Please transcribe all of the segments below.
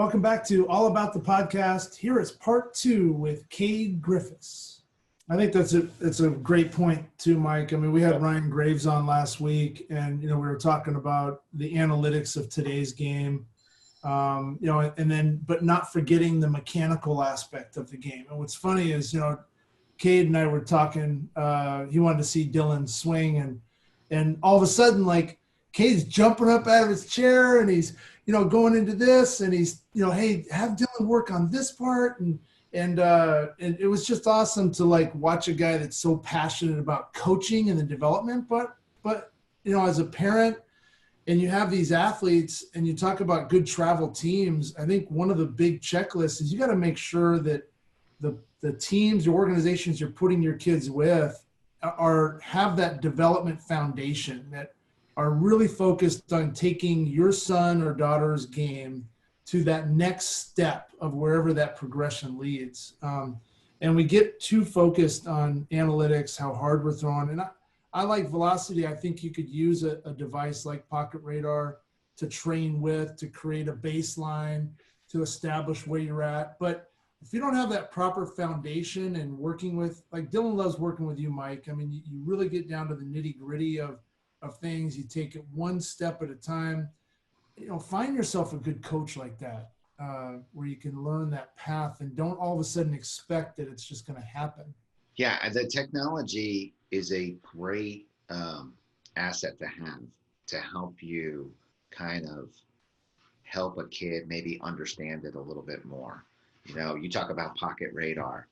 Welcome back to All About the Podcast. Here is part 2 with Cade Griffis. I think it's a great point too, Mike. I mean, we had Ryan Graves on last week, and we were talking about the analytics of today's game, but not forgetting the mechanical aspect of the game. And what's funny is, Cade and I were talking. He wanted to see Dylan swing, and all of a sudden, like, Cade's jumping up out of his chair, and he's going into this, and he's hey, have Dylan work on this part, and it was just awesome to watch a guy that's so passionate about coaching and the development, but as a parent, and you have these athletes, and you talk about good travel teams. I think one of the big checklists is you got to make sure that the teams or organizations you're putting your kids with have that development foundation, that are really focused on taking your son or daughter's game to that next step of wherever that progression leads. And we get too focused on analytics, how hard we're throwing. And I like velocity. I think you could use a device like Pocket Radar to train with, to create a baseline, to establish where you're at. But if you don't have that proper foundation and working with, like Dylan loves working with you, Mike. I mean, you really get down to the nitty gritty of things. You take it one step at a time. Find yourself a good coach like that, where you can learn that path and don't all of a sudden expect that it's just going to happen. Yeah, the technology is a great asset to have to help you kind of help a kid maybe understand it a little bit more. You talk about Pocket Radar.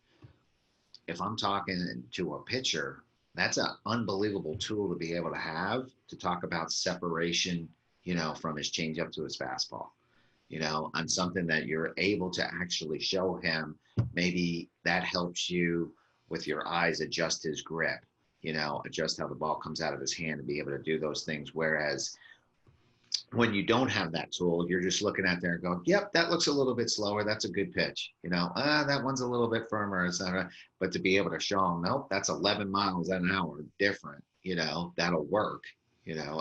If I'm talking to a pitcher, that's an unbelievable tool to be able to have to talk about separation, from his changeup to his fastball, on something that you're able to actually show him. Maybe that helps you with your eyes adjust his grip, adjust how the ball comes out of his hand and be able to do those things. Whereas when you don't have that tool, you're just looking at there and going, yep, that looks a little bit slower. That's a good pitch. That one's a little bit firmer, etc. But to be able to show them, nope, that's 11 miles an hour different, that'll work,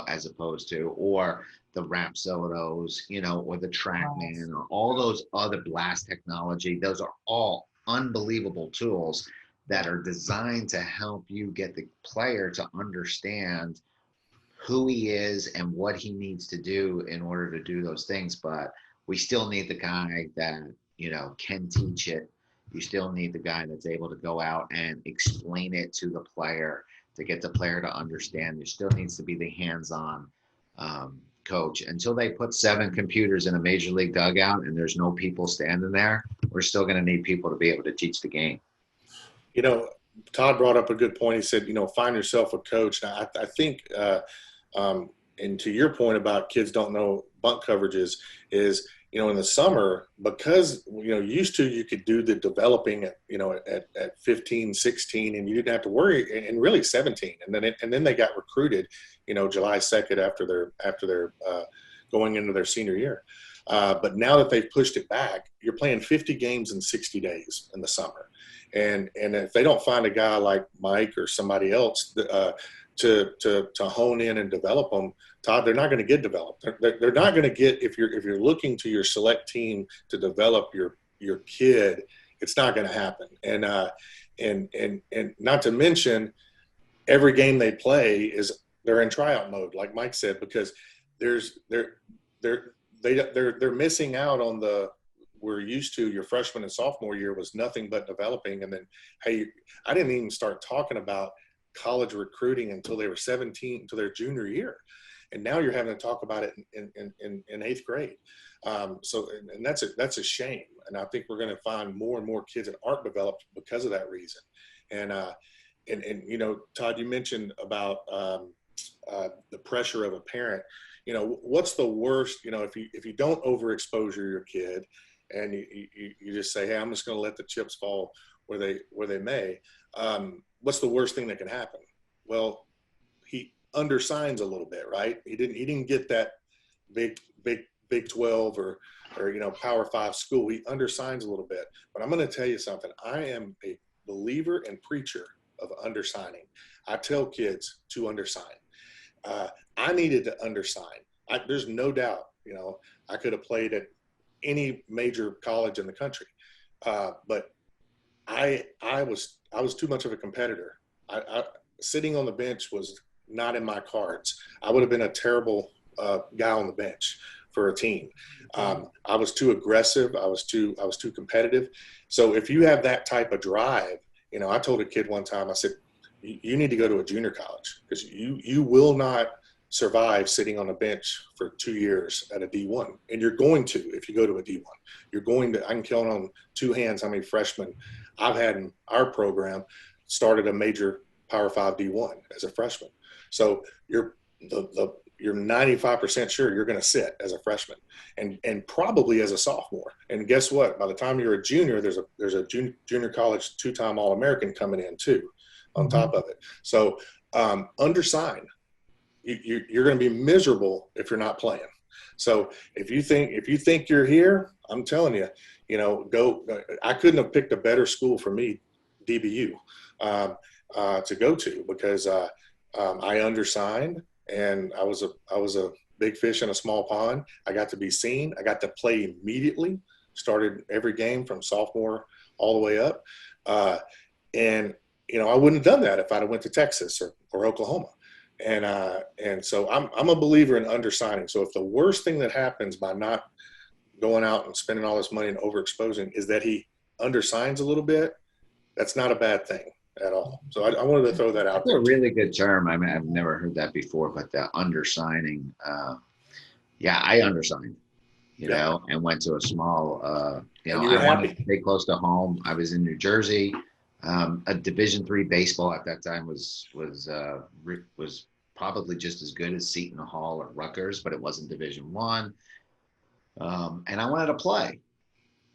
as opposed to, or the Rapsodos, or the TrackMan, or all those other blast technology. Those are all unbelievable tools that are designed to help you get the player to understand who he is and what he needs to do in order to do those things. But we still need the guy that, can teach it. You still need the guy that's able to go out and explain it to the player, to get the player to understand. There still needs to be the hands-on coach. Until they put 7 computers in a major league dugout and there's no people standing there, we're still going to need people to be able to teach the game. Todd brought up a good point. He said, find yourself a coach. Now, I think, and to your point about kids don't know bunt coverages, is, in the summer, because, used to, you could do the developing at 15, 16, and you didn't have to worry, and really 17. And then they got recruited, July 2nd after they're going into their senior year. But now that they've pushed it back, you're playing 50 games in 60 days in the summer. And if they don't find a guy like Mike or somebody else to hone in and develop them, Todd, they're not going to get developed. They're not going to get, if you're looking to your select team to develop your kid, it's not going to happen. And not to mention, every game they play they're in tryout mode, like Mike said, because they're missing out on we're used to your freshman and sophomore year was nothing but developing. And then, hey, I didn't even start talking about college recruiting until they were 17, until their junior year. And now you're having to talk about it in 8th grade. So that's a shame. And I think we're going to find more and more kids that aren't developed because of that reason. And Todd, you mentioned about the pressure of a parent. What's the worst, if you don't overexposure your kid, and you just say, hey, I'm just going to let the chips fall where they may. What's the worst thing that can happen? Well, he undersigns a little bit, right? He didn't get that Big 12 or Power 5 school. He undersigns a little bit. But I'm going to tell you something. I am a believer and preacher of undersigning. I tell kids to undersign. I needed to undersign. There's no doubt, I could have played at any major college in the country. But I was too much of a competitor. Sitting on the bench was not in my cards. I would have been a terrible guy on the bench for a team. I was too aggressive. I was too competitive. So if you have that type of drive, you know, I told a kid one time, I said, you need to go to a junior college, because you will not survive sitting on a bench for 2 years at a D1. And you're going to, if you go to a D1, you're going to, I can count on two hands how many freshmen I've had in our program started a major Power 5 D1 as a freshman. So you're 95% sure you're going to sit as a freshman and probably as a sophomore. And guess what? By the time you're a junior, there's a junior college 2-time All-American coming in too on top of it. So undersigned. You're going to be miserable if you're not playing. So if you think you're here, I'm telling you, you know, go. I couldn't have picked a better school for me, DBU, to go to, because I undersigned, and I was a big fish in a small pond. I got to be seen. I got to play immediately. Started every game from sophomore all the way up, and you know, I wouldn't have done that if I'd have went to Texas or Oklahoma. And so I'm a believer in undersigning. So if the worst thing that happens by not going out and spending all this money and overexposing is that he undersigns a little bit, that's not a bad thing at all. So I wanted to throw that out there. That's a really good term. I mean, I've never heard that before, but the undersigning. Yeah, I undersigned, you know, and went to a small, you know, I wanted to stay close to home. I was in New Jersey. A Division III baseball at that time was probably just as good as Seton Hall or Rutgers, but it wasn't Division I. And I wanted to play,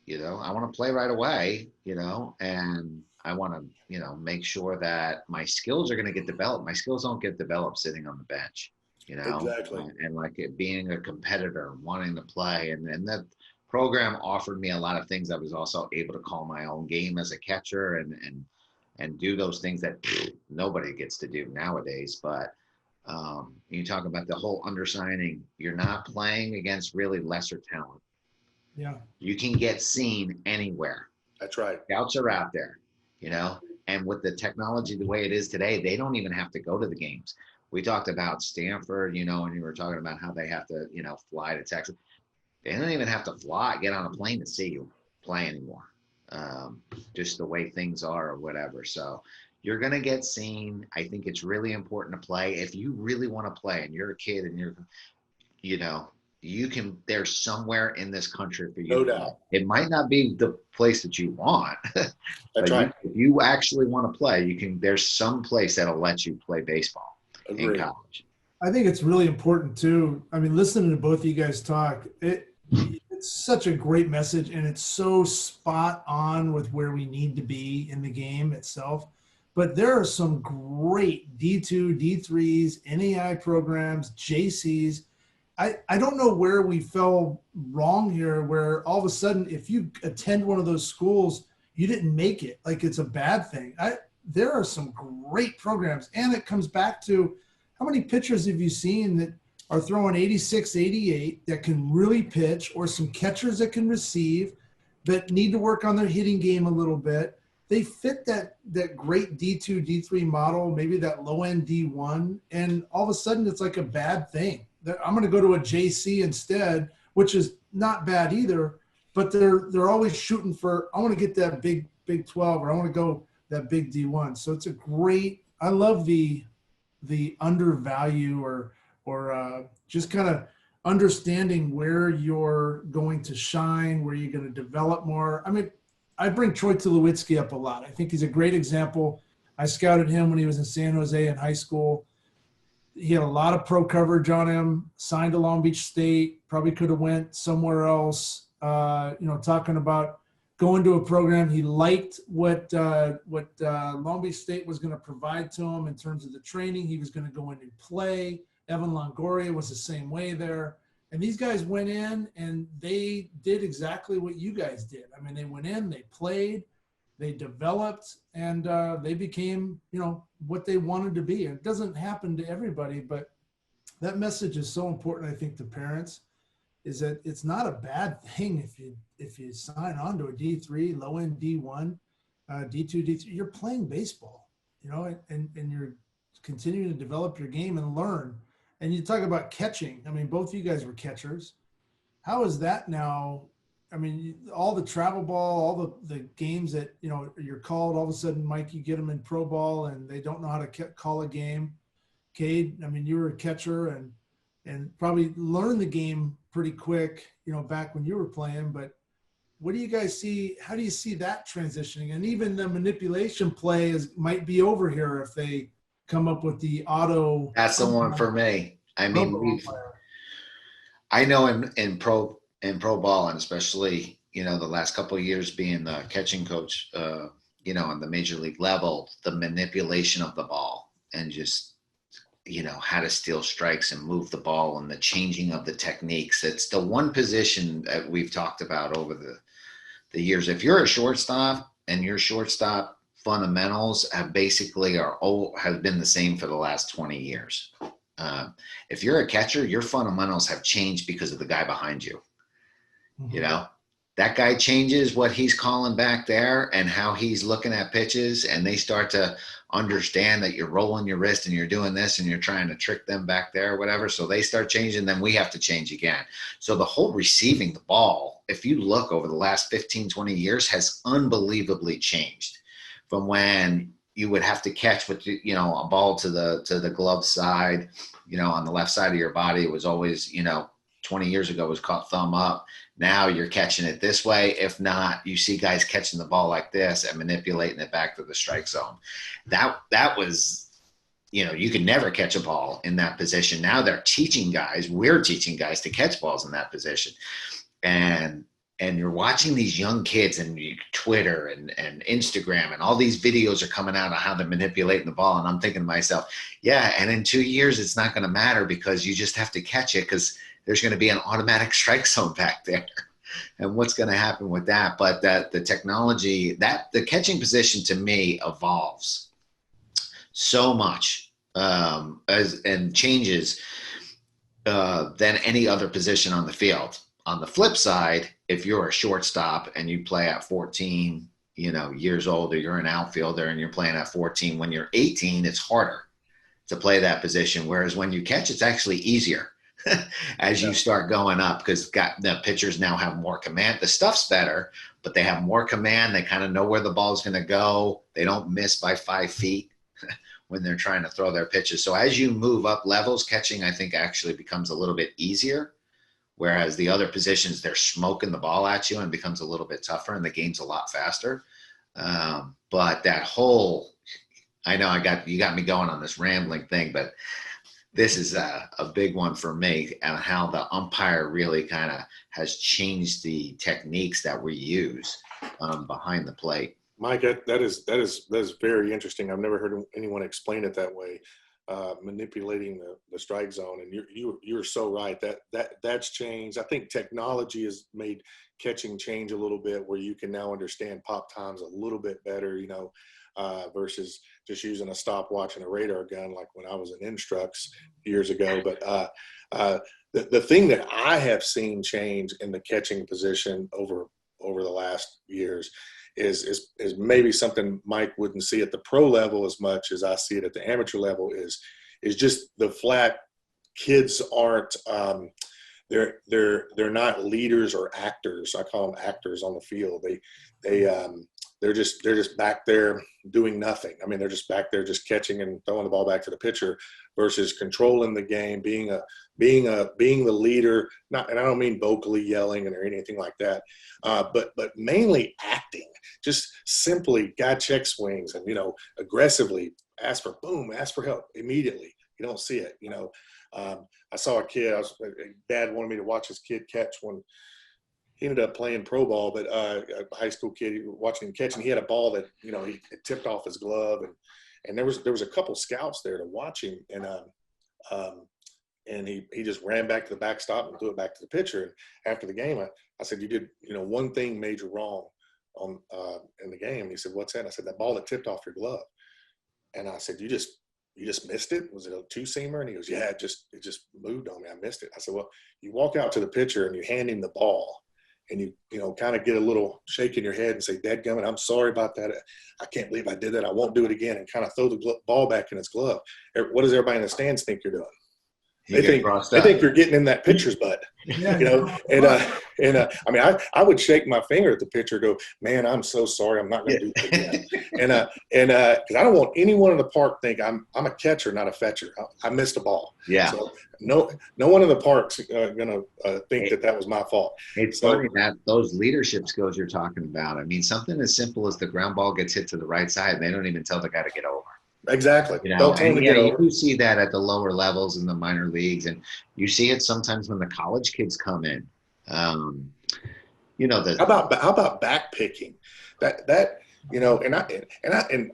you know, I want to play right away, you know, and I want to, you know, make sure that my skills are going to get developed. My skills don't get developed sitting on the bench, you know, exactly. And like it being a competitor, wanting to play, and that program offered me a lot of things. I was also able to call my own game as a catcher and do those things that nobody gets to do nowadays. But you talk about the whole undersigning, you're not playing against really lesser talent. Yeah. You can get seen anywhere. That's right. Scouts are out there, you know, and with the technology the way it is today, they don't even have to go to the games. We talked about Stanford, you know, and you were talking about how they have to, you know, fly to Texas. They don't even have to get on a plane to see you play anymore. Just the way things are or whatever. So you're going to get seen. I think it's really important to play. If you really want to play and you're a kid and you're, you know, there's somewhere in this country for you. No doubt. It might not be the place that you want. That's right. If you actually want to play, there's some place that'll let you play baseball in college. I think it's really important too. I mean, listening to both of you guys talk, it's such a great message, and it's so spot on with where we need to be in the game itself. But there are some great D2, D3s, NAI programs, JCs. I don't know where we fell wrong here, where all of a sudden, if you attend one of those schools, you didn't make it. Like it's a bad thing. There are some great programs, and it comes back to how many pitchers have you seen that are throwing 86, 88 that can really pitch, or some catchers that can receive that need to work on their hitting game a little bit. They fit that great D2, D3 model, maybe that low end D1, and all of a sudden it's like a bad thing. I'm going to go to a JC instead, which is not bad either, but they're always shooting for, I want to get that big 12, or I want to go that big D1. So it's I love the undervalue or just kind of understanding where you're going to shine, where you're going to develop more. I mean, I bring Troy Tulowitzki up a lot. I think he's a great example. I scouted him when he was in San Jose in high school. He had a lot of pro coverage on him, signed to Long Beach State, probably could have went somewhere else. You know, talking about going to a program. He liked what Long Beach State was going to provide to him in terms of the training. He was going to go in and play. Evan Longoria was the same way there. And these guys went in and they did exactly what you guys did. I mean, they went in, they played, they developed, and they became, you know, what they wanted to be. And it doesn't happen to everybody, but that message is so important, I think, to parents. is that it's not a bad thing if you sign on to a D3, low end D1, D2, D3. You're playing baseball, you know, and you're continuing to develop your game and learn. And you talk about catching. I mean, both of you guys were catchers. How is that now? I mean, all the travel ball, all the games that, you know, you're called, all of a sudden, Mike, you get them in pro ball and they don't know how to call a game. Cade, I mean, you were a catcher and probably learned the game pretty quick, you know, back when you were playing. But what do you guys see? How do you see that transitioning? And even the manipulation play might be over here if they come up with the auto. That's the one for me. I mean, I know in pro ball, and especially, you know, the last couple of years being the catching coach, you know, on the major league level, the manipulation of the ball and just, you know, how to steal strikes and move the ball and the changing of the techniques. It's the one position that we've talked about over the years. If you're a shortstop and your shortstop fundamentals have been the same for the last 20 years. If you're a catcher, your fundamentals have changed because of the guy behind you. Mm-hmm. You know, that guy changes what he's calling back there and how he's looking at pitches, and they start to understand that you're rolling your wrist and you're doing this and you're trying to trick them back there or whatever. So they start changing, then we have to change again. So the whole receiving the ball, if you look over the last 15, 20 years, has unbelievably changed from when you would have to catch with, you know, a ball to the glove side, you know, on the left side of your body. It was always, you know, 20 years ago was called thumb up. Now you're catching it this way. If not, you see guys catching the ball like this and manipulating it back to the strike zone. That was, you know, you could never catch a ball in that position. Now we're teaching guys to catch balls in that position. And you're watching these young kids and Twitter and Instagram and all these videos are coming out of how they're manipulating the ball. And I'm thinking to myself, yeah, and in 2 years, it's not going to matter because you just have to catch it because there's going to be an automatic strike zone back there. And what's going to happen with that? But the technology, the catching position to me evolves so much and changes than any other position on the field. On the flip side, if you're a shortstop and you play at 14, you know, years old, or you're an outfielder and you're playing at 14, when you're 18, it's harder to play that position. Whereas when you catch, it's actually easier as you start going up because the pitchers now have more command. The stuff's better, but they have more command. They kind of know where the ball's going to go. They don't miss by 5 feet when they're trying to throw their pitches. So as you move up levels, catching, I think, actually becomes a little bit easier. Whereas the other positions, they're smoking the ball at you and becomes a little bit tougher and the game's a lot faster. But that whole, I know you got me going on this rambling thing, but this is a big one for me and how the umpire really kind of has changed the techniques that we use behind the plate. Mike, that is very interesting. I've never heard anyone explain it that way. Manipulating the strike zone, and you're so right that's changed. I think technology has made catching change a little bit, where you can now understand pop times a little bit better, you know, versus just using a stopwatch and a radar gun like when I was in Instructs years ago. But the thing that I have seen change in the catching position over the last years is maybe something Mike wouldn't see at the pro level as much as I see it at the amateur level is just the flat kids aren't they're not leaders or actors. I call them actors on the field. They're just back there doing nothing. I mean, they're just back there just catching and throwing the ball back to the pitcher versus controlling the game, being the leader. Not, and I don't mean vocally yelling or anything like that, but mainly acting. Just simply guy check swings and, you know, aggressively ask for help immediately. You don't see it, you know. I saw a kid. Dad wanted me to watch his kid catch one. He ended up playing pro ball, but a high school kid, watching him catch, and he had a ball that, you know, he tipped off his glove, and there was a couple scouts there to watch him, and he just ran back to the backstop and threw it back to the pitcher. And after the game, I said, you did, you know, one thing major wrong in the game. And he said, what's that? And I said, that ball that tipped off your glove. And I said, you just you just missed it? Was it a two-seamer? And he goes, yeah, it just moved on me. I missed it. I said, well, you walk out to the pitcher and you hand him the ball and you kind of get a little shake in your head and say, dadgummit, I'm sorry about that. I can't believe I did that. I won't do it again, and kind of throw the ball back in his glove. What does everybody in the stands think you're doing? They think you're getting in that pitcher's butt, Yeah, I mean, I would shake my finger at the pitcher, go, man, I'm so sorry, I'm not going to do it again, because I don't want anyone in the park think I'm a catcher, not a fetcher. I missed a ball. Yeah. So no one in the park's going to think that was my fault. It's funny that those leadership skills you're talking about. I mean, something as simple as the ground ball gets hit to the right side, they don't even tell the guy to get over. Exactly. Don't tell him to get over. You see that at the lower levels in the minor leagues, and you see it sometimes when the college kids come in. How about back picking? That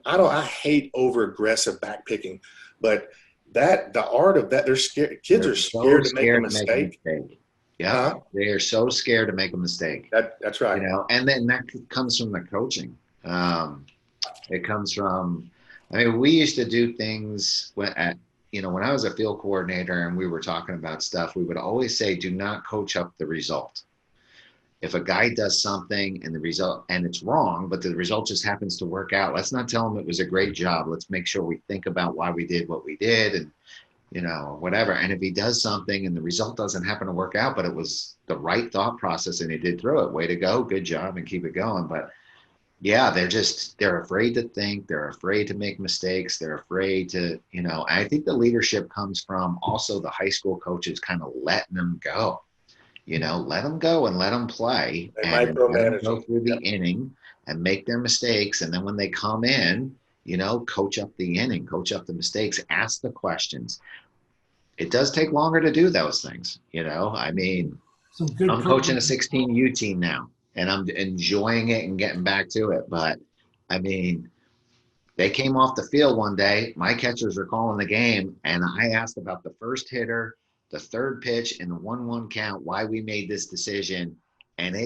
I hate over aggressive back picking, but the art of that, they're scared. Kids are scared to make a mistake. Yeah, they are so scared to make a mistake. That's right. And then that comes from the coaching. It comes from. I mean, we used to do things when I was a field coordinator and we were talking about stuff, we would always say, do not coach up the result. If a guy does something and it's wrong, but the result just happens to work out, let's not tell him it was a great job. Let's make sure we think about why we did what we did and, whatever. And if he does something and the result doesn't happen to work out, but it was the right thought process and he did through it, way to go, good job, and keep it going. But yeah, they're afraid to think. They're afraid to make mistakes. They're afraid to, I think the leadership comes from also the high school coaches kind of letting them go, let them go and let them play and let them go through the inning and make their mistakes. And then when they come in, coach up the inning, coach up the mistakes, ask the questions. It does take longer to do those things. I mean, I'm coaching a 16U team now. And I'm enjoying it and getting back to it. But, I mean, they came off the field one day. My catchers are calling the game. And I asked about the first hitter, the third pitch, and the 1-1 count, why we made this decision. And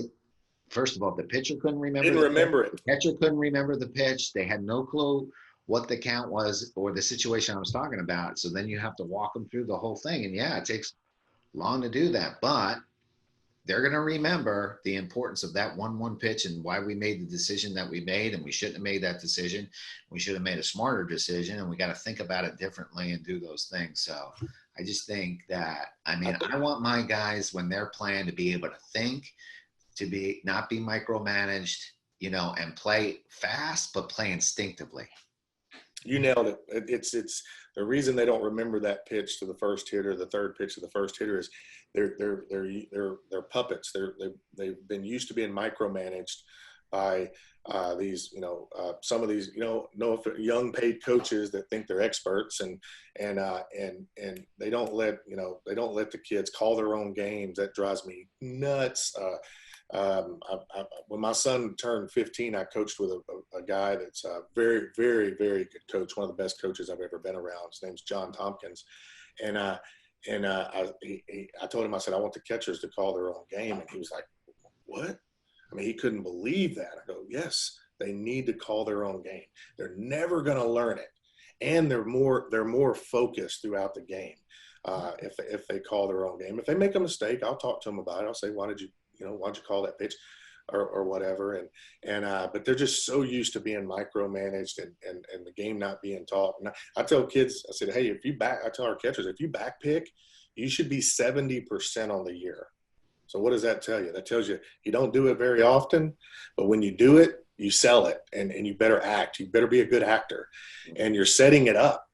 first of all, the pitcher couldn't remember. Didn't remember it. The catcher couldn't remember the pitch. They had no clue what the count was or the situation I was talking about. So then you have to walk them through the whole thing. And, yeah, it takes long to do that. But they're going to remember the importance of that 1-1 pitch and why we made the decision that we made, and we shouldn't have made that decision. We should have made a smarter decision, and we got to think about it differently and do those things. So I just think that, I want my guys when they're playing to be able to think, to not be micromanaged, and play fast, but play instinctively. You nailed it. It's the reason they don't remember that pitch to the first hitter, the third pitch to the first hitter, is they're puppets. They've been used to being micromanaged by these, some of these, young paid coaches that think they're experts, and they don't let the kids call their own games. That drives me nuts. When my son turned 15, I coached with a guy that's a very, very, very good coach, one of the best coaches I've ever been around. His name's John Tompkins. And I told him, I said, I want the catchers to call their own game. And he was like, what? I mean, he couldn't believe that. I go, yes, they need to call their own game. They're never going to learn it. And they're more focused throughout the game if they call their own game. If they make a mistake, I'll talk to them about it. I'll say, why did you call that pitch or whatever? But they're just so used to being micromanaged and the game not being taught. And I tell kids, I said, hey, I tell our catchers, if you back pick, you should be 70% on the year. So what does that tell you? That tells you don't do it very often, but when you do it, you sell it, and you better act. You better be a good actor, and you're setting it up.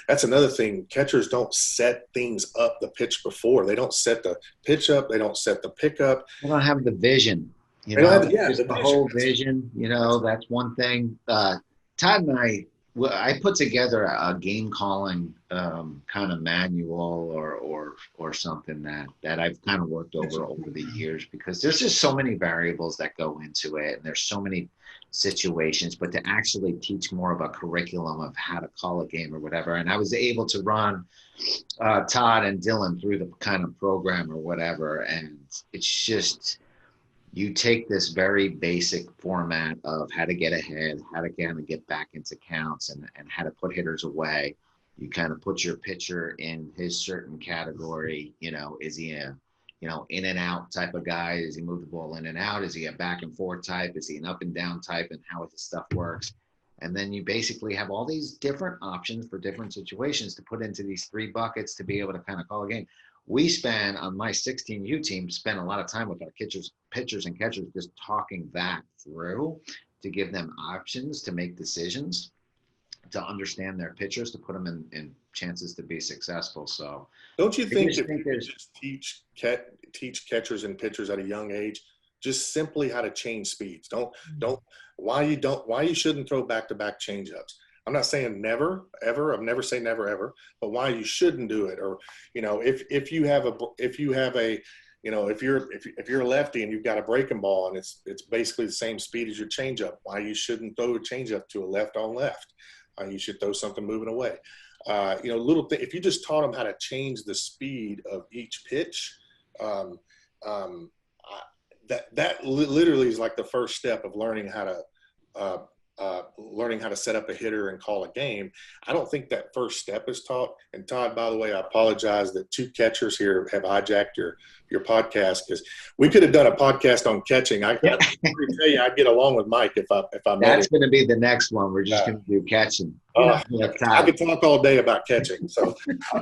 That's another thing. Catchers don't set things up the pitch before. They don't set the pitch up. They don't set the pick up. They don't have the vision. The whole vision. That's one thing. Todd and I put together a game calling kind of manual or something that I've kind of worked over the years, because there's just so many variables that go into it, and there's so many situations, but to actually teach more of a curriculum of how to call a game or whatever. And I was able to run Todd and Dylan through the kind of program or whatever. And it's just you take this very basic format of how to get ahead, how to kind of get back into counts, and how to put hitters away. You kind of put your pitcher in his certain category. Is he a, in and out type of guy? Does he move the ball in and out? Is he a back and forth type? Is he an up and down type? And how his stuff works. And then you basically have all these different options for different situations to put into these 3 buckets to be able to kind of call a game. We spend, on my 16U team, spend a lot of time with our pitchers and catchers just talking that through to give them options to make decisions, to understand their pitchers, to put them in chances to be successable. So don't you think if you just teach catchers and pitchers at a young age just simply how to change speeds? Why you shouldn't throw back-to-back changeups? I'm not saying never, ever. I've never say never, ever, but why you shouldn't do it. Or, if you're a lefty and you've got a breaking ball and it's basically the same speed as your changeup, why you shouldn't throw a changeup to a left on left? You should throw something moving away. Little thing. If you just taught them how to change the speed of each pitch, that literally is like the first step of learning how to set up a hitter and call a game. I don't think that first step is taught. And Todd, by the way, I apologize that 2 catchers here have hijacked your podcast, because we could have done a podcast on catching. I tell you, I'd get along with Mike if I That's going to be the next one. We're just going to do catching. I could talk all day about catching, so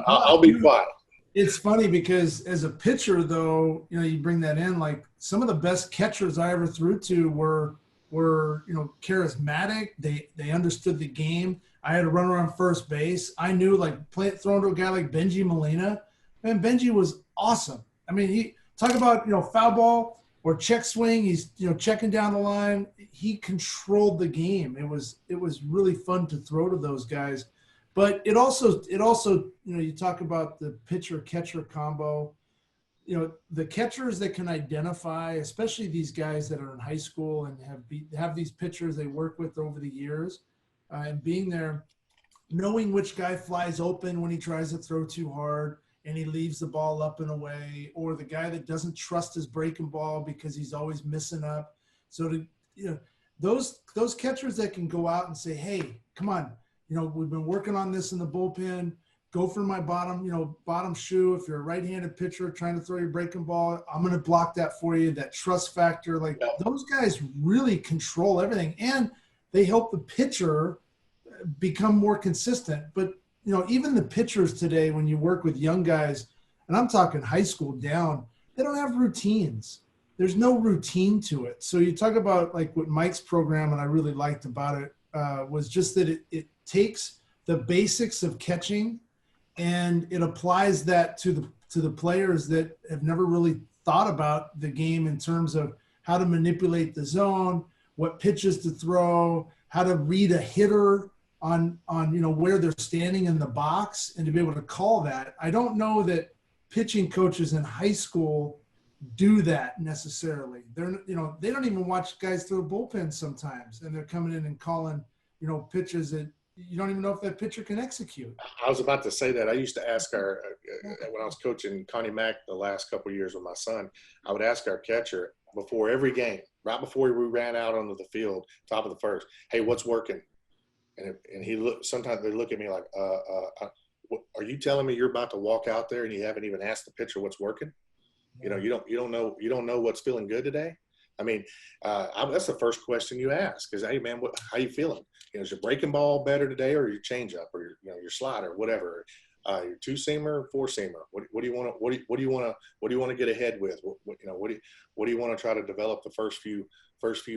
I'll be quiet. It's funny because as a pitcher, though, you bring that in, like some of the best catchers I ever threw to were charismatic. They understood the game. I had to run around first base. I knew, throwing to a guy like Benji Molina. Man, Benji was awesome. I mean, he talk about, foul ball or check swing. He's, checking down the line. He controlled the game. It was really fun to throw to those guys. But it also, you talk about the pitcher-catcher combo. The catchers that can identify, especially these guys that are in high school and have these pitchers they work with over the years, and being there, knowing which guy flies open when he tries to throw too hard and he leaves the ball up and away, or the guy that doesn't trust his breaking ball because he's always missing up. So those catchers that can go out and say, hey, come on, we've been working on this in the bullpen. Go for my bottom shoe. If you're a right-handed pitcher trying to throw your breaking ball, I'm going to block that for you. That trust factor, those guys really control everything, and they help the pitcher become more consistent. But, even the pitchers today, when you work with young guys, and I'm talking high school down, they don't have routines. There's no routine to it. So you talk about what Mike's program, and I really liked about it, was just that it takes the basics of catching and it applies that to the players that have never really thought about the game in terms of how to manipulate the zone, what pitches to throw, how to read a hitter on where they're standing in the box, and to be able to call that. I don't know that pitching coaches in high school do that necessarily. They don't even watch guys throw bullpens sometimes, and they're coming in and calling pitches that you don't even know if that pitcher can execute. I was about to say that. I used to ask when I was coaching Connie Mack the last couple of years with my son, I would ask our catcher before every game, right before we ran out onto the field, top of the first, hey, what's working? And sometimes they look at me like, are you telling me you're about to walk out there and you haven't even asked the pitcher what's working? You don't know what's feeling good today. I mean, that's the first question you ask is, hey man, how you feeling? Is your breaking ball better today, or your changeup, or your slider, whatever, your 2-seamer, 4-seamer? What do you want to get ahead with? What do you want to try to develop the first few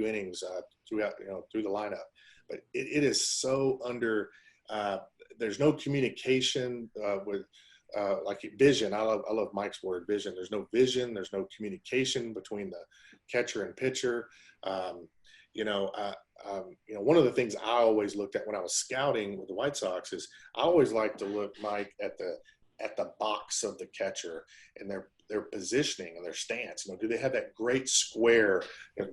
innings through the lineup? But it is so under. There's no communication with. Vision. I love Mike's word, vision. There's no vision. There's no communication between the catcher and pitcher. One of the things I always looked at when I was scouting with the White Sox is I always like to look, Mike, at the box of the catcher and their positioning and their stance. Do they have that great square?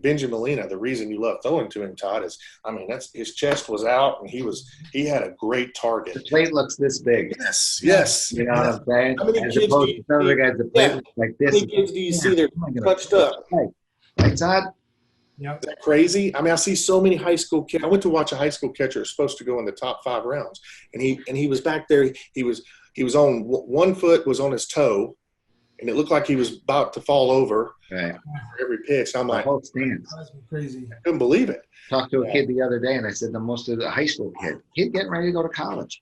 Benji Molina, the reason you love throwing to him, Todd, is that's his chest was out and he had a great target. The plate looks this big. Yes. You know what I'm saying? How many As kids opposed to some other guys, the plate looks like this. How many kids do you see they're punched up? Right, Todd? Yeah. Is that crazy? I mean, I see so many high school kids. I went to watch a high school catcher who's supposed to go in the top 5 rounds, and he was back there. He was on one foot was on his toe, and it looked like he was about to fall over Right. for every pitch. And I'm like, whole stance. That's crazy. I couldn't believe it. Talked to a kid the other day, and I said, the most of the high school kid getting ready to go to college,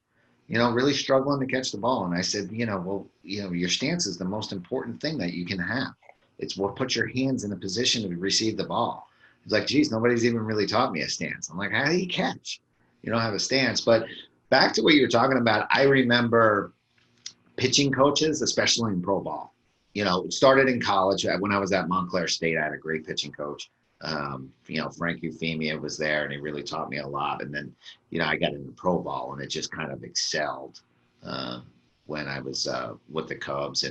really struggling to catch the ball. And I said, your stance is the most important thing that you can have. It's what puts your hands in a position to receive the ball. He's like, geez, nobody's even really taught me a stance. I'm like, how do you catch? You don't have a stance. But back to what you were talking about, I remember pitching coaches, especially in pro ball. It started in college. When I was at Montclair State, I had a great pitching coach. Frank Euphemia was there, and he really taught me a lot. And then, I got into pro ball, and it just kind of excelled when I was with the Cubs.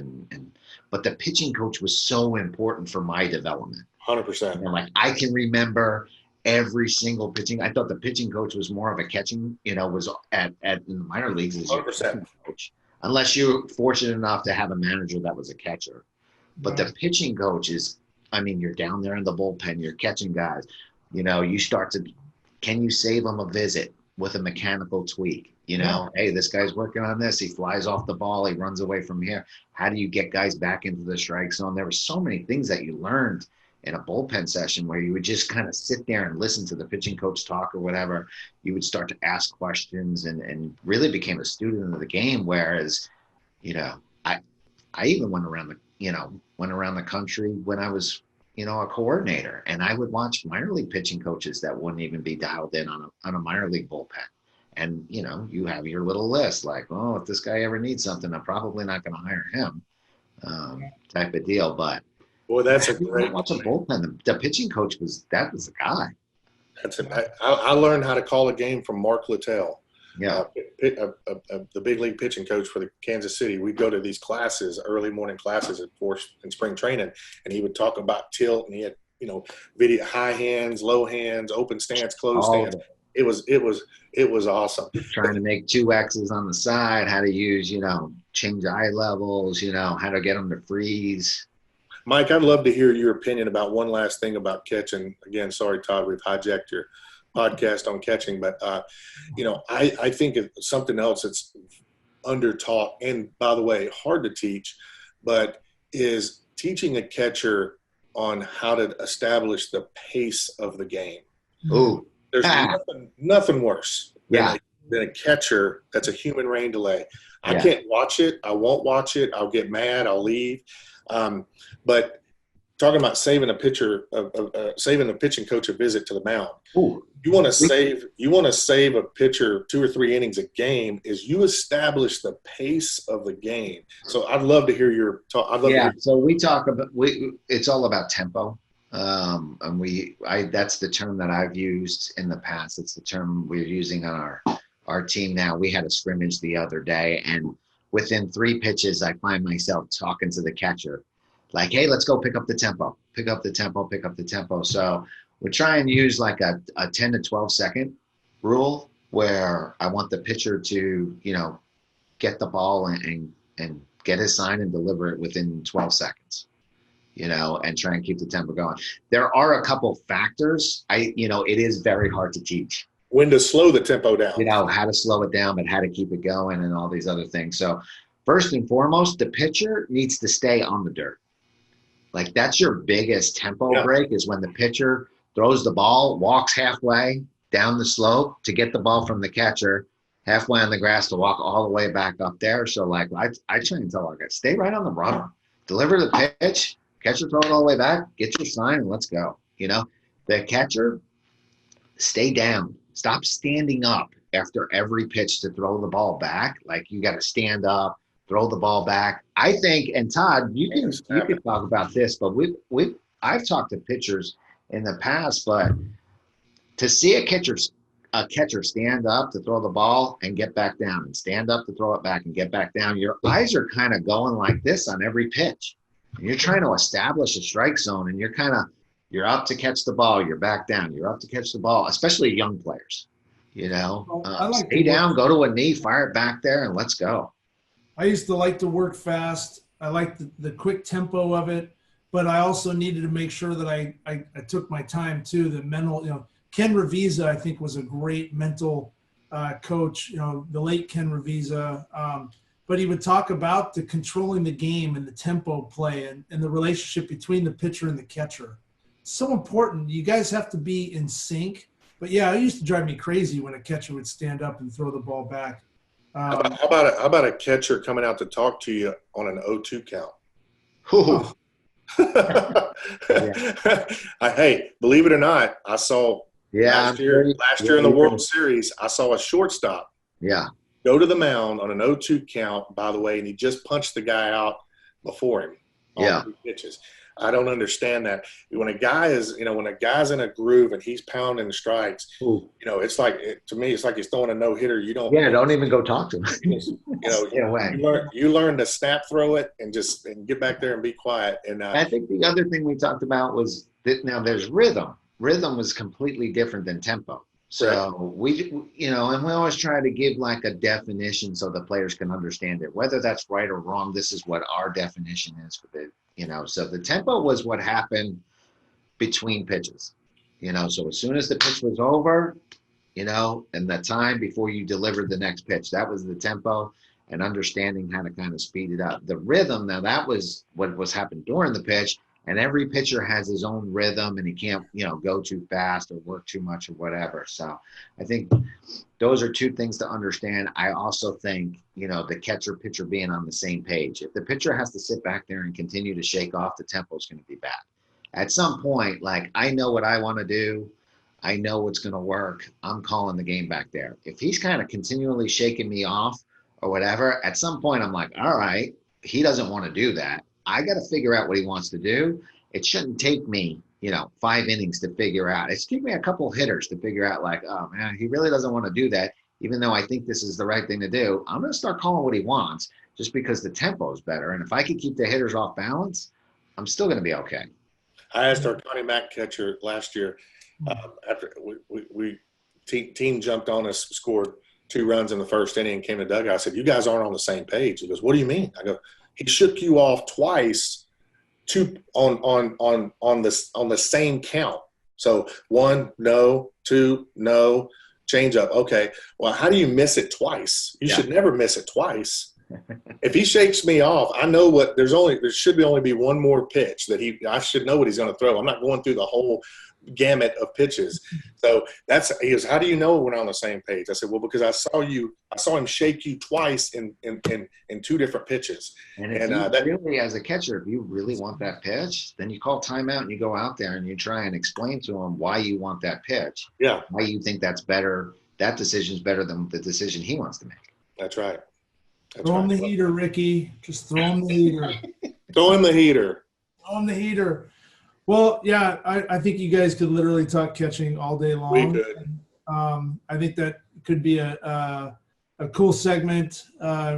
But the pitching coach was so important for my development. 100%. I can remember every single pitching. I thought the pitching coach was more of a catching, was at in the minor leagues as your 100%. coach, unless you're fortunate enough to have a manager that was a catcher. But the pitching coach is, you're down there in the bullpen, you're catching guys. You start to, can you save them a visit with a mechanical tweak? Hey, this guy's working on this. He flies off the ball. He runs away from here. How do you get guys back into the strike zone? There were so many things that you learned in a bullpen session where you would just kind of sit there and listen to the pitching coach talk or whatever. You would start to ask questions and really became a student of the game. Whereas, I even went around the country when I was, a coordinator, and I would watch minor league pitching coaches that wouldn't even be dialed in on a minor league bullpen. And, you have your little list like, oh, if this guy ever needs something, I'm probably not going to hire him type of deal. But boy, that's a great. Watch a bullpen. The pitching coach was the guy. I learned how to call a game from Mark Littell. Yeah. The big league pitching coach for the Kansas City. We'd go to these classes, early morning classes in spring training, and he would talk about tilt, and he had, video, high hands, low hands, open stance, closed stance. It was awesome. Trying to make 2 X's on the side, how to use, change eye levels, how to get them to freeze. Mike, I'd love to hear your opinion about one last thing about catching. Again, sorry, Todd, we've hijacked your podcast on catching, but I think it's something else that's under taught, and by the way, hard to teach, but is teaching a catcher on how to establish the pace of the game. Ooh. There's nothing worse than a catcher that's a human rain delay. I can't watch it. I won't watch it. I'll get mad. I'll leave. But talking about saving a pitcher, saving a pitching coach a visit to the mound. Ooh. You want to save a pitcher 2 or 3 innings a game. Is you establish the pace of the game. So I'd love to hear your talk. So we talk about it's all about tempo. And that's the term that I've used in the past. It's the term we're using on our team now. We had a scrimmage the other day, and within 3 pitches, I find myself talking to the catcher like, hey, let's go pick up the tempo. So we try and use like a 10 to 12 second rule where I want the pitcher to, get the ball and get his sign and deliver it within 12 seconds. And try and keep the tempo going. There are a couple factors. It is very hard to teach. When to slow the tempo down. How to slow it down, but how to keep it going and all these other things. So first and foremost, the pitcher needs to stay on the dirt. Like that's your biggest tempo break is when the pitcher throws the ball, walks halfway down the slope to get the ball from the catcher, halfway on the grass to walk all the way back up there. So like I try and tell our guys, stay right on the rubber, deliver the pitch, catcher throw it all the way back, get your sign, and let's go. The catcher, stay down. Stop standing up after every pitch to throw the ball back. Like you got to stand up, throw the ball back. I think, and Todd, you can talk about this, but I've talked to pitchers in the past, but to see a catcher stand up to throw the ball and get back down, and stand up to throw it back and get back down, your eyes are kind of going like this on every pitch. You're trying to establish a strike zone, and you're up to catch the ball, you're back down, you're up to catch the ball, especially young players. Stay down, go to a knee, fire it back there, and let's go. I used to like to work fast. I like the quick tempo of it. but I also needed to make sure that I took my time too. The mental, Ken Revisa, I think, was a great mental coach, the late Ken Revisa. But he would talk about the controlling the game and the tempo play and the relationship between the pitcher and the catcher. So important. You guys have to be in sync. But yeah, it used to drive me crazy when a catcher would stand up and throw the ball back. How about a catcher coming out to talk to you on an 0-2 count? Oh. Hey, believe it or not, I saw last year in the World Series, I saw a shortstop go to the mound on an 0-2 count, by the way, and he just punched the guy out before him on 2 pitches. I don't understand that. When a guy is, when a guy's in a groove and he's pounding strikes, it's like, to me, it's like he's throwing a no-hitter. You don't. Yeah, don't even go talk to him. You learn to snap throw it and get back there and be quiet. And I think the other thing we talked about was that now there's rhythm. Rhythm was completely different than tempo. So we always try to give like a definition so the players can understand it. Whether that's right or wrong, this is what our definition is for the. So the tempo was what happened between pitches, so as soon as the pitch was over, and the time before you delivered the next pitch, that was the tempo, and understanding how to kind of speed it up. The rhythm, now that was what was happening during the pitch, and every pitcher has his own rhythm and he can't, go too fast or work too much or whatever. So I think those are 2 things to understand. I also think, the catcher pitcher being on the same page. If the pitcher has to sit back there and continue to shake off, the tempo is going to be bad. At some point, like, I know what I want to do. I know what's going to work. I'm calling the game back there. If he's kind of continually shaking me off or whatever, at some point I'm like, all right, he doesn't want to do that. I got to figure out what he wants to do. It shouldn't take me, 5 innings to figure out. It's taking me a couple hitters to figure out, like, oh man, he really doesn't want to do that. Even though I think this is the right thing to do, I'm going to start calling what he wants just because the tempo is better. And if I can keep the hitters off balance, I'm still going to be okay. I asked our Connie Mack catcher last year after team jumped on us, scored 2 runs in the first inning and came to dugout. I said, you guys aren't on the same page. He goes, what do you mean? I go, he shook you off twice on the same count. So 1, no, 2, no, change up. Okay. Well, how do you miss it twice? You should never miss it twice. If he shakes me off, I know there should only be 1 more pitch that I should know what he's going to throw. I'm not going through the whole gamut of pitches. So he goes, how do you know we're not on the same page? I said, well, because I saw him shake you twice in 2 different pitches. And really, as a catcher, if you really want that pitch, then you call timeout and you go out there and you try and explain to him why you want that pitch. Yeah. Why you think that's better. That decision is better than the decision he wants to make. That's right. Throw him the heater, Ricky. Just throw him the heater. Throw him the heater. Throw him the heater. Well, yeah, I think you guys could literally talk catching all day long. We could. I think that could be a cool segment.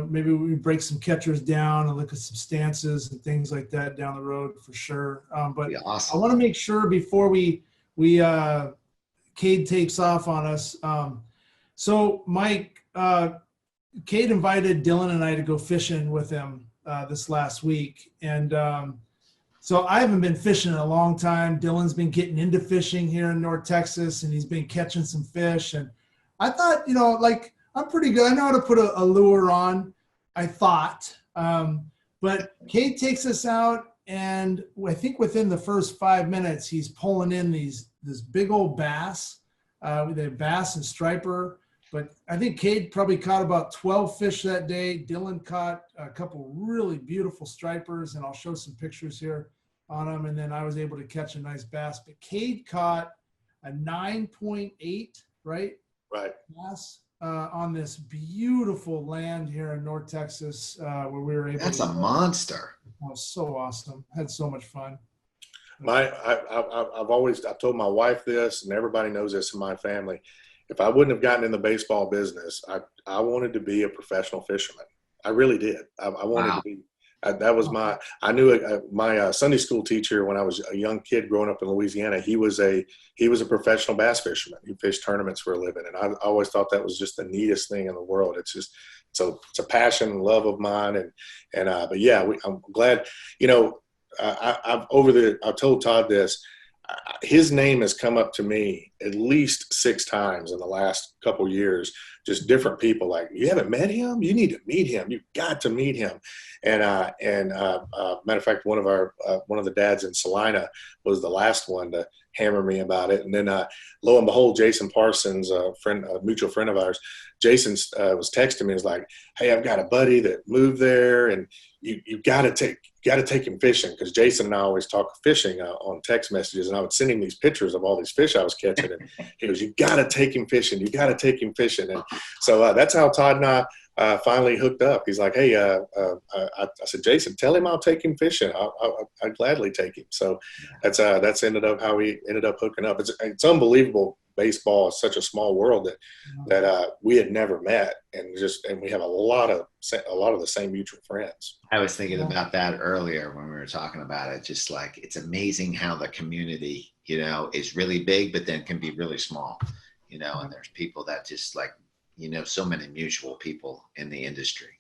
Maybe we break some catchers down and look at some stances and things like that down the road for sure. But awesome. I want to make sure before we Cade takes off on us. So Mike, Cade invited Dylan and I to go fishing with him this last week, and so I haven't been fishing in a long time. Dylan's been getting into fishing here in North Texas, and he's been catching some fish. And I thought, I'm pretty good. I know how to put a lure on, I thought. But Cade takes us out, and I think within the first 5 minutes, he's pulling in this big old bass, the bass and striper. But I think Cade probably caught about 12 fish that day. Dylan caught a couple really beautiful stripers, and I'll show some pictures here on them. And then I was able to catch a nice bass. But Cade caught a 9.8, right? Right. Bass on this beautiful land here in North Texas where we were able That's a monster. That was so awesome. Had so much fun. I've told my wife this, and everybody knows this in my family. If I wouldn't have gotten in the baseball business, I wanted to be a professional fisherman. I really did. I wanted to be. That was I knew my Sunday school teacher when I was a young kid growing up in Louisiana. He was a professional bass fisherman. He fished tournaments for a living, and I always thought that was just the neatest thing in the world. It's just it's a passion and love of mine, but yeah, I'm glad. I've told Todd this. His name has come up to me at least 6 times in the last couple years. Just different people like, you haven't met him? You need to meet him. You've got to meet him. And matter of fact, one of the dads in Salina was the last one to hammer me about it. And then lo and behold, Jason Parsons, a mutual friend of ours, Jason was texting me. He's like, hey, I've got a buddy that moved there, and you got to take him fishing, because Jason and I always talk fishing on text messages, and I would send him these pictures of all these fish I was catching, and he goes, you got to take him fishing. You got to take him fishing. And so that's how Todd and I finally hooked up. He's like, hey, I said, Jason, tell him I'll take him fishing. I'd gladly take him. So that's ended up how we ended up hooking up. It's unbelievable. Baseball is such a small world that we had never met, and we have a lot of the same mutual friends. I was thinking about that earlier when we were talking about it. Just like, it's amazing how the community, is really big, but then can be really small, and there's people that just like, so many mutual people in the industry.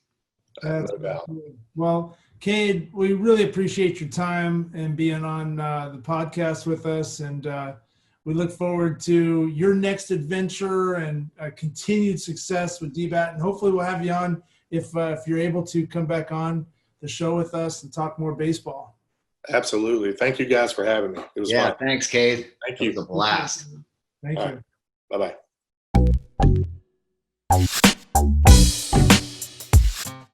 No doubt. Well, Cade, we really appreciate your time and being on the podcast with us, and we look forward to your next adventure and continued success with DBAT. And hopefully we'll have you on if you're able to come back on the show with us and talk more baseball. Absolutely. Thank you guys for having me. It was fun. Thanks, Cade. Thank you. It was a blast. Thank you. Bye-bye.